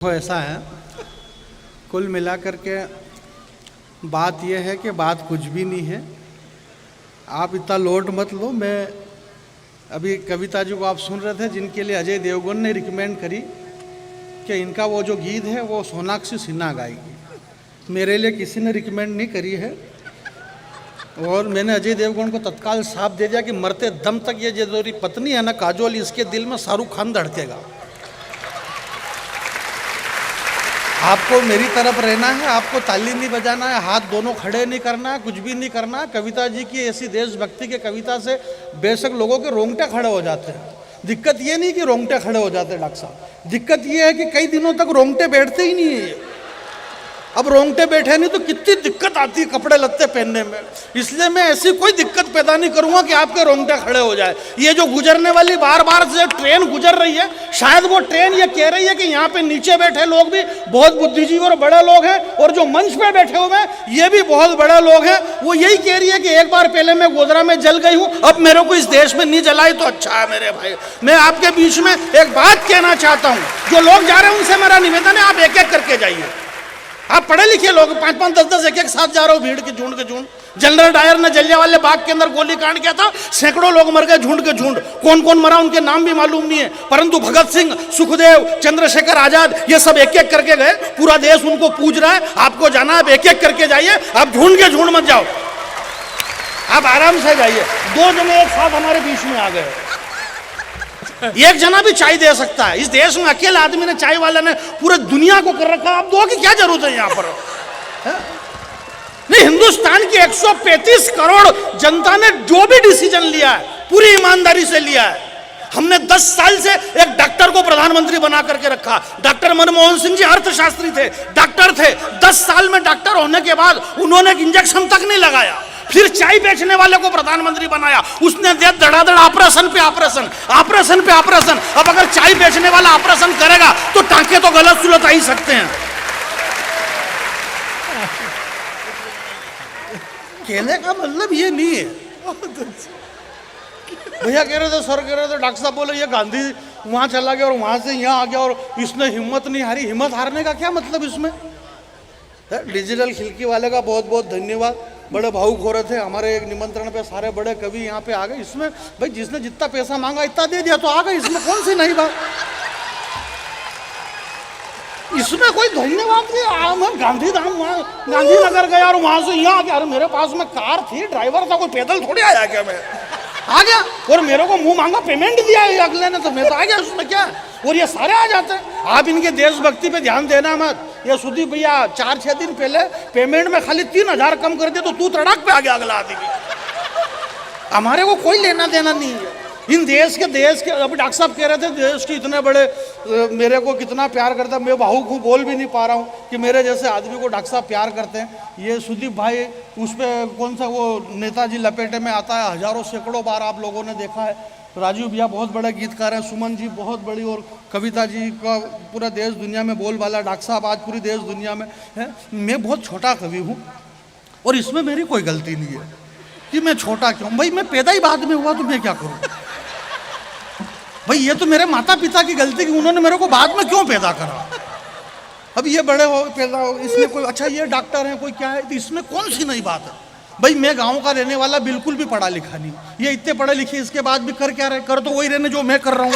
वो ऐसा है, कुल मिलाकर के बात यह है कि बात कुछ भी नहीं है। आप इतना लोड मत लो। मैं अभी कविता जी को आप सुन रहे थे, जिनके लिए अजय देवगन ने रिकमेंड करी कि इनका वो जो गीत है वो सोनाक्षी सिन्हा गाएगी। मेरे लिए किसी ने रिकमेंड नहीं करी है, और मैंने अजय देवगन को तत्काल साफ दे दिया कि मरते दम तक ये जो मेरी पत्नी है ना काजोल, इसके दिल में शाहरुख खान धड़केगा। आपको मेरी तरफ रहना है, आपको ताली नहीं बजाना है, हाथ दोनों खड़े नहीं करना है, कुछ भी नहीं करना है। कविता जी की ऐसी देशभक्ति के कविता से बेशक लोगों के रोंगटे खड़े हो जाते हैं। दिक्कत ये नहीं कि रोंगटे खड़े हो जाते डॉक्टर साहब, दिक्कत ये है कि कई दिनों तक रोंगटे बैठते ही नहीं है। अब रोंगटे बैठे नहीं तो कितनी दिक्कत आती है कपड़े लत्ते पहनने में। इसलिए मैं ऐसी कोई दिक्कत पैदा नहीं करूंगा कि आपके रोंगटे खड़े हो जाए। ये जो गुजरने वाली बार बार से ट्रेन गुजर रही है, शायद वो ट्रेन ये कह रही है कि यहाँ पे नीचे बैठे लोग भी बहुत बुद्धिजीवी और बड़े लोग हैं, और जो मंच पे बैठे हुए हैं ये भी बहुत बड़े लोग हैं। वो यही कह रही है कि एक बार पहले मैं गोधरा में जल गई हूँ, अब मेरे को इस देश में नहीं जलाई तो अच्छा है। मेरे भाई, मैं आपके बीच में एक बात कहना चाहता हूँ, जो लोग जा रहे हैं उनसे मेरा निवेदन है, आप एक एक करके जाइए। आप पढ़े लिखे लोग 5-5, 10-10 एक साथ जा रहे हो, भीड़ के झुंड के झुंड। जनरल डायर ने जलियांवाला बाग के अंदर गोलीकांड किया था, सैकड़ों लोग मर गए झुंड के झुंड। कौन कौन मरा उनके नाम भी मालूम नहीं है, परंतु भगत सिंह, सुखदेव, चंद्रशेखर आजाद ये सब एक एक करके गए। पूरा देश उनको पूज रहा है। आपको जाना है, एक एक करके जाइए। आप झुंड के झुंड मत जाओ, आप आराम से जाइए। 2 जने एक साथ हमारे बीच में आ गए, एक जना भी चाय दे सकता है। इस देश में अकेले आदमी ने, चाय वाला ने पूरे दुनिया को कर रखा। आप दो की क्या जरूरत है यहाँ पर? नहीं, हिंदुस्तान की 135 करोड़ जनता ने जो भी डिसीजन लिया है पूरी ईमानदारी से लिया है। हमने 10 साल से एक डॉक्टर को प्रधानमंत्री बना करके रखा। डॉक्टर मनमोहन सिंह जी अर्थशास्त्री थे, डॉक्टर थे। 10 साल में डॉक्टर होने के बाद उन्होंने एक इंजेक्शन तक नहीं लगाया। फिर चाय बेचने वाले को प्रधानमंत्री बनाया, उसने दे धड़ाधड़ ऑपरेशन पे ऑपरेशन, ऑपरेशन पे ऑपरेशन। अब अगर चाय बेचने वाला ऑपरेशन करेगा तो टांके तो गलत सुलत आ ही सकते हैं। कहने का मतलब ये नहीं है। भैया कह रहे थे, सर कह रहे थे, डॉक्टर साहब बोले ये गांधी वहां चला गया और वहां से यहाँ आ गया और इसने हिम्मत नहीं हारी। हिम्मत हारने का क्या मतलब इसमें? डिजिटल खिलकी वाले का बहुत बहुत धन्यवाद। बड़े भावुक हो रहे थे, हमारे एक निमंत्रण पे सारे बड़े कवि यहाँ पे आ गए। इसमें भाई जिसने जितना पैसा मांगा इतना दे दिया तो आ गए, इसमें कौन सी नई बात? इसमें कोई धन्यवाद नहीं। मैं गांधीनगर गया और वहां से यहाँ आ गया। अरे मेरे पास में कार थी, ड्राइवर था, कोई पैदल थोड़ी आया क्या? मैं आ गया और मेरे को मुंह मांगा पेमेंट दिया है अगले ने, तो मैं तो आ गया। उसमें क्या? और ये सारे आ जाते हैं। आप इनके देशभक्ति पे ध्यान देना मत। ये सुदीप भैया 4-6 दिन पहले पेमेंट में खाली 3000 कम कर दिया तो तू तड़ाक पे आ गया अगला आदमी। हमारे को कोई लेना देना नहीं है इन देश के अभी डॉक्टर साहब कह रहे थे देश के इतने बड़े मेरे को कितना प्यार करता है। मैं भावुक हूँ, बोल भी नहीं पा रहा हूँ कि मेरे जैसे आदमी को डॉक्टर साहब प्यार करते हैं। ये सुदीप भाई उस पर कौन सा वो नेताजी लपेटे में आता है, हजारों सैकड़ों बार आप लोगों ने देखा है। राजीव भैया बहुत बड़े गीतकार हैं, सुमन जी बहुत बड़ी, और कविता जी का पूरा देश दुनिया में बोलबाला। डॉक्टर साहब आज पूरी देश दुनिया में है। मैं बहुत छोटा कवि हूँ और इसमें मेरी कोई गलती नहीं है कि मैं छोटा क्यों। भाई मैं पैदा ही बाद में हुआ तो मैं क्या करूँ? भाई ये तो मेरे माता पिता की गलती कि उन्होंने मेरे को बाद में क्यों पैदा करा। अब ये बड़े हो पैदा हो, इसमें कोई अच्छा ये डॉक्टर है कोई क्या है, तो इसमें कौन सी नई बात है? भाई मैं गांव का रहने वाला, बिल्कुल भी पढ़ा लिखा नहीं। ये इतने पढ़े लिखे इसके बाद भी कर क्या रहे? कर तो वही रहने जो मैं कर रहा हूँ।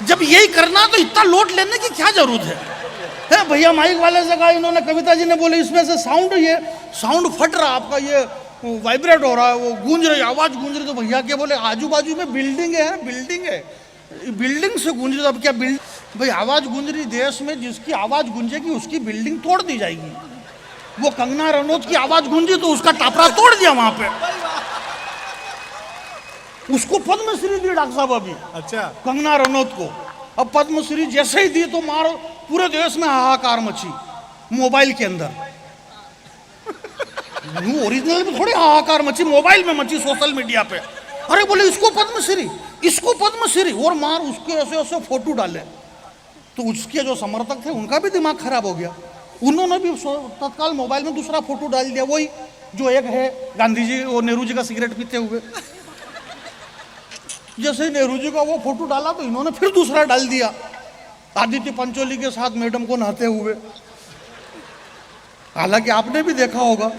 जब यही करना तो इतना लोड लेने की क्या जरूरत है? भैया माइक वाले से कहा, इन्होंने कविता जी ने बोले इसमें से साउंड फट रहा आपका, ये वाइब्रेट हो रहा है, वो गूंज रही, आवाज गूंज रही। तो भैया के बोले आजू बाजू में बिल्डिंग है, बिल्डिंग से गूंज रही। अब क्या बिल्डिंग? भाई आवाज गूंज रही देश में, जिसकी आवाज गूंजेगी उसकी बिल्डिंग तोड़ दी जाएगी। वो कंगना रनौत की आवाज गूंजी तो उसका टापरा तोड़ दिया वहां पे। उसको पद्मश्री दी डॉक्टर साहब अभी। अच्छा, कंगना रनौत को अब पद्मश्री जैसे ही दी तो मारो पूरे देश में हाहाकार मची। मोबाइल के अंदर ओरिजिनल में थोड़ी हाहाकार मची, मोबाइल में मची, सोशल मीडिया पे। अरे बोले इसको पद्मश्री और मार उसके ऐसे ऐसे फोटो डाले। तो उसके जो समर्थक थे उनका भी दिमाग खराब हो गया। उन्होंने भी तत्काल मोबाइल में दूसरा फोटो डाल दिया, वही जो एक है गांधी जी और नेहरू जी का सिगरेट पीते हुए। जैसे ही नेहरू जी का वो फोटो डाला तो इन्होंने फिर दूसरा डाल दिया, आदित्य पंचोली के साथ मैडम को नहाते हुए। हालांकि आपने भी देखा होगा।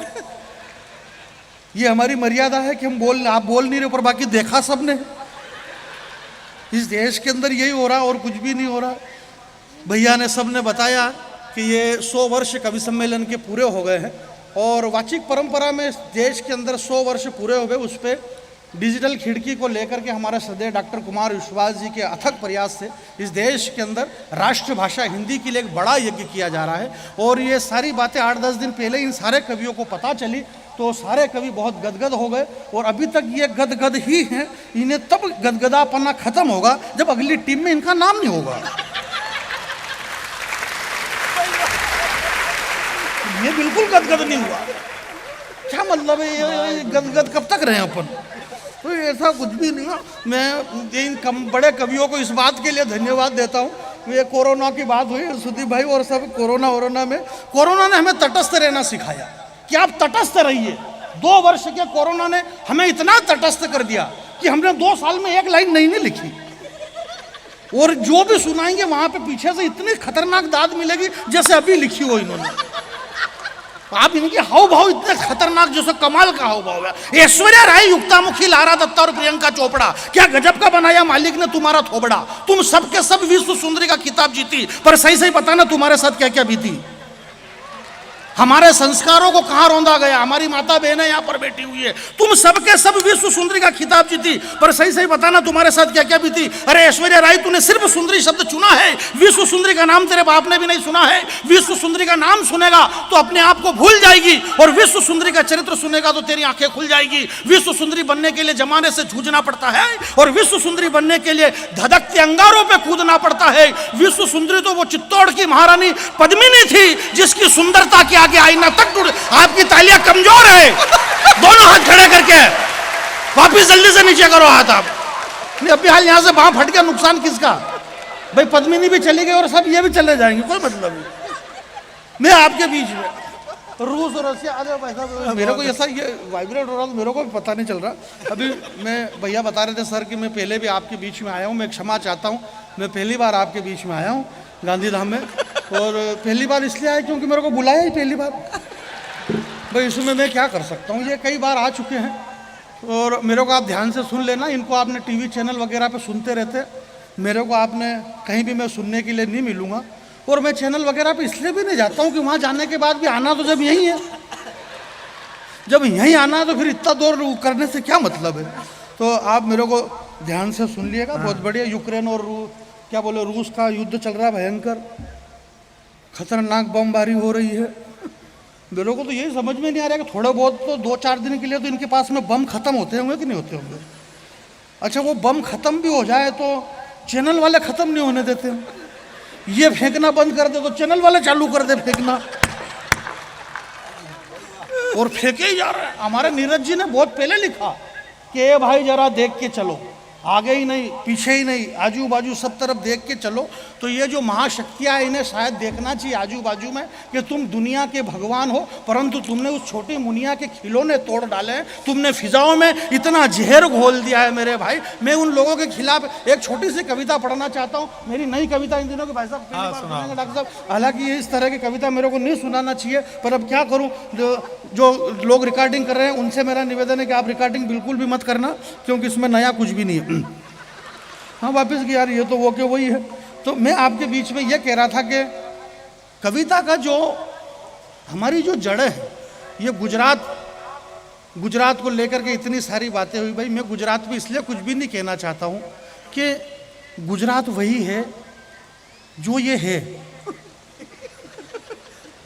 ये हमारी मर्यादा है कि आप बोल नहीं रहे पर बाकी देखा सबने। इस देश के अंदर यही हो रहा और कुछ भी नहीं हो रहा। भैया ने सबने बताया कि ये 100 वर्ष कवि सम्मेलन के पूरे हो गए हैं और वाचिक परंपरा में इस देश के अंदर 100 वर्ष पूरे हो गए। उस पर डिजिटल खिड़की को लेकर के हमारे श्रद्धेय डॉक्टर कुमार विश्वास जी के अथक प्रयास से इस देश के अंदर राष्ट्रभाषा हिंदी के लिए एक बड़ा यज्ञ किया जा रहा है। और ये सारी बातें 8-10 दिन पहले इन सारे कवियों को पता चली तो सारे कवि बहुत गदगद हो गए और अभी तक ये गदगद ही हैं। इन्हें तब गदगदापना खत्म होगा जब अगली टीम में इनका नाम नहीं होगा। ये बिल्कुल गदगद नहीं हुआ। क्या मतलब है ये गदगद कब तक रहे अपन? तो ऐसा कुछ भी नहीं है। मैं इन बड़े कवियों को इस बात के लिए धन्यवाद देता हूँ। ये कोरोना की बात हुई सुदीप भाई और सब, कोरोना में कोरोना ने हमें तटस्थ रहना सिखाया कि आप तटस्थ रहिए। 2 वर्ष के कोरोना ने हमें इतना तटस्थ कर दिया कि हमने 2 साल में एक लाइन नहीं लिखी और जो भी सुनाएंगे वहां पे पीछे से इतनी खतरनाक दाद मिलेगी जैसे अभी लिखी हो इन्होंने। आप इनके हाव भाव इतने खतरनाक, जैसे कमाल का हाव भाव है। ऐश्वर्या राय, युक्तामुखी, लारा दत्ता और प्रियंका चोपड़ा, क्या गजब का बनाया मालिक ने तुम्हारा थोबड़ा। तुम सबके सब विश्व सुंदरी का खिताब जीती, पर सही सही बताना तुम्हारे साथ क्या क्या बीती। हमारे संस्कारों को कहां रौंदा गया। हमारी माता बहनें यहाँ पर बैठी हुई है। तुम सबके सब विश्व सुंदरी का खिताब जीती, पर सही सही बताना तुम्हारे साथ क्या क्या बीती। अरे ऐश्वर्या राय, तूने सिर्फ सुंदरी शब्द चुना है, विश्व सुंदरी का नाम तेरे बाप ने भी नहीं सुना है। विश्व सुंदरी का नाम सुनेगा तो अपने आप को भूल जाएगी और विश्व सुंदरी का चरित्र सुनेगा तो तेरी आंखें खुल जाएगी। विश्व सुंदरी बनने के लिए जमाने से जूझना पड़ता है और विश्व सुंदरी बनने के लिए धधकते अंगारों पे कूदना पड़ता है। विश्व सुंदरी तो वो चित्तौड़ की महारानी पद्मिनी थी जिसकी सुंदरता के आगे आईना तक टूट। आपकी तालियां कमजोर है, दोनों हाथ खड़े करके वापिस जल्दी से नीचे करो हाथ। आप अभी हाल यहां से बांह फट गया, नुकसान किसका भाई? पद्मिनी भी चली गई और सब ये भी चले जाएंगे, कोई मतलब नहीं। मैं आपके बीच में रूस और रशिया, अरे भाई साहब मेरे को ऐसा ये वाइब्रेट हो रहा था, मेरे को भी पता नहीं चल रहा। अभी मैं भैया बता रहे थे सर कि मैं पहले भी आपके बीच में आया हूँ। मैं क्षमा चाहता हूँ, मैं पहली बार आपके बीच में आया हूँ गांधीधाम में। और पहली बार इसलिए आया क्योंकि मेरे को बुलाया ही पहली बार। भाई इसमें मैं क्या कर सकता हूँ, ये कई बार आ चुके हैं। और मेरे को आप ध्यान से सुन लेना, इनको आपने टीवी चैनल वगैरह पे सुनते रहते, मेरे को आपने कहीं भी मैं सुनने के लिए नहीं मिलूँगा। और मैं चैनल वगैरह पे इसलिए भी नहीं जाता हूँ कि वहाँ जाने के बाद भी आना तो जब यहीं है, जब यहीं आना है तो फिर इतना दूर करने से क्या मतलब है। तो आप मेरे को ध्यान से सुन लिएगा। बहुत बढ़िया। यूक्रेन और क्या बोले रूस का युद्ध चल रहा है, भयंकर खतरनाक बमबारी हो रही है। मेरे को तो यही समझ में नहीं आ रहा कि थोड़ा बहुत तो 2-4 दिन के लिए तो इनके पास में बम खत्म होते होंगे कि नहीं होते होंगे। अच्छा वो बम खत्म भी हो जाए तो चैनल वाले खत्म नहीं होने देते, ये फेंकना बंद कर दे तो चैनल वाले चालू कर दे फेंकना, और फेंके ही जा रहा है। हमारे नीरज जी ने बहुत पहले लिखा कि भाई जरा देख के चलो, आगे ही नहीं पीछे ही नहीं, आजू बाजू सब तरफ देख के चलो। तो ये जो महाशक्तियाँ हैं इन्हें शायद देखना चाहिए आजू बाजू में कि तुम दुनिया के भगवान हो, परंतु तुमने उस छोटी मुनिया के खिलौने तोड़ डाले हैं, तुमने फिजाओं में इतना जहर घोल दिया है। मेरे भाई मैं उन लोगों के खिलाफ एक छोटी सी कविता पढ़ना चाहता हूँ। मेरी नई कविता इन दिनों के भाई साहब सुनाएंगे डॉक्टर साहब। हालांकि ये इस तरह की कविता मेरे को नहीं सुनाना चाहिए, पर अब क्या करूँ, जो लोग रिकॉर्डिंग कर रहे हैं उनसे मेरा निवेदन है कि आप रिकॉर्डिंग बिल्कुल भी मत करना, क्योंकि इसमें नया कुछ भी नहीं है। हाँ वापस की यार, ये तो वो के वही है। तो मैं आपके बीच में ये कह रहा था कि कविता का जो हमारी जो जड़ है, ये गुजरात को लेकर के इतनी सारी बातें हुई। भाई मैं गुजरात में इसलिए कुछ भी नहीं कहना चाहता हूँ कि गुजरात वही है जो ये है।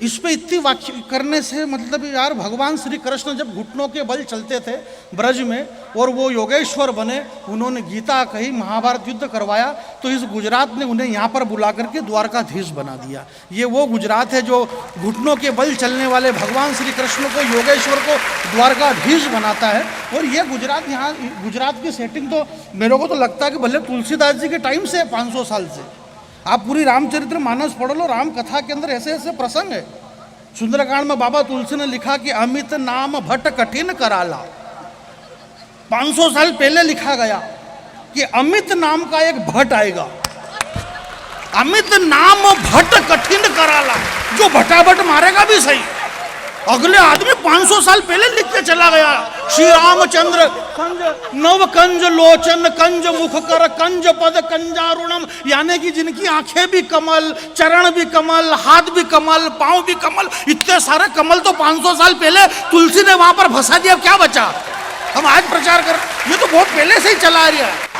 इस पे इतनी वाक्य करने से मतलब यार, भगवान श्री कृष्ण जब घुटनों के बल चलते थे ब्रज में और वो योगेश्वर बने, उन्होंने गीता कही, महाभारत युद्ध करवाया, तो इस गुजरात ने उन्हें यहाँ पर बुला करके द्वारकाधीश बना दिया। ये वो गुजरात है जो घुटनों के बल चलने वाले भगवान श्री कृष्ण को, योगेश्वर को द्वारकाधीश बनाता है। और ये गुजरात, यहाँ गुजरात की सेटिंग तो मेरे को तो लगता है कि भले तुलसीदास जी के टाइम से 500 साल से। आप पूरी रामचरित्र मानस पढ़ लो, राम कथा के अंदर ऐसे ऐसे प्रसंग है। सुंदरकांड में बाबा तुलसी ने लिखा कि अमित नाम भट्ट कठिन कराला, 500 साल पहले लिखा गया। कि अमित नाम का एक भट्ट आएगा, अमित नाम भट्ट कठिन कराला, जो भटाभट मारेगा भी सही। अगले आदमी 500 साल पहले लिख के चला गया, श्री रामचंद्र नव कंज लोचन कंज मुख कर कंज पद कंजारुणम, यानी कि जिनकी आंखें भी कमल, चरण भी कमल, हाथ भी कमल, पांव भी कमल, इतने सारे कमल तो 500 साल पहले तुलसी ने वहां पर फंसा दिया, क्या बचा? हम आज प्रचार कर, ये तो बहुत पहले से ही चला आ रहा है।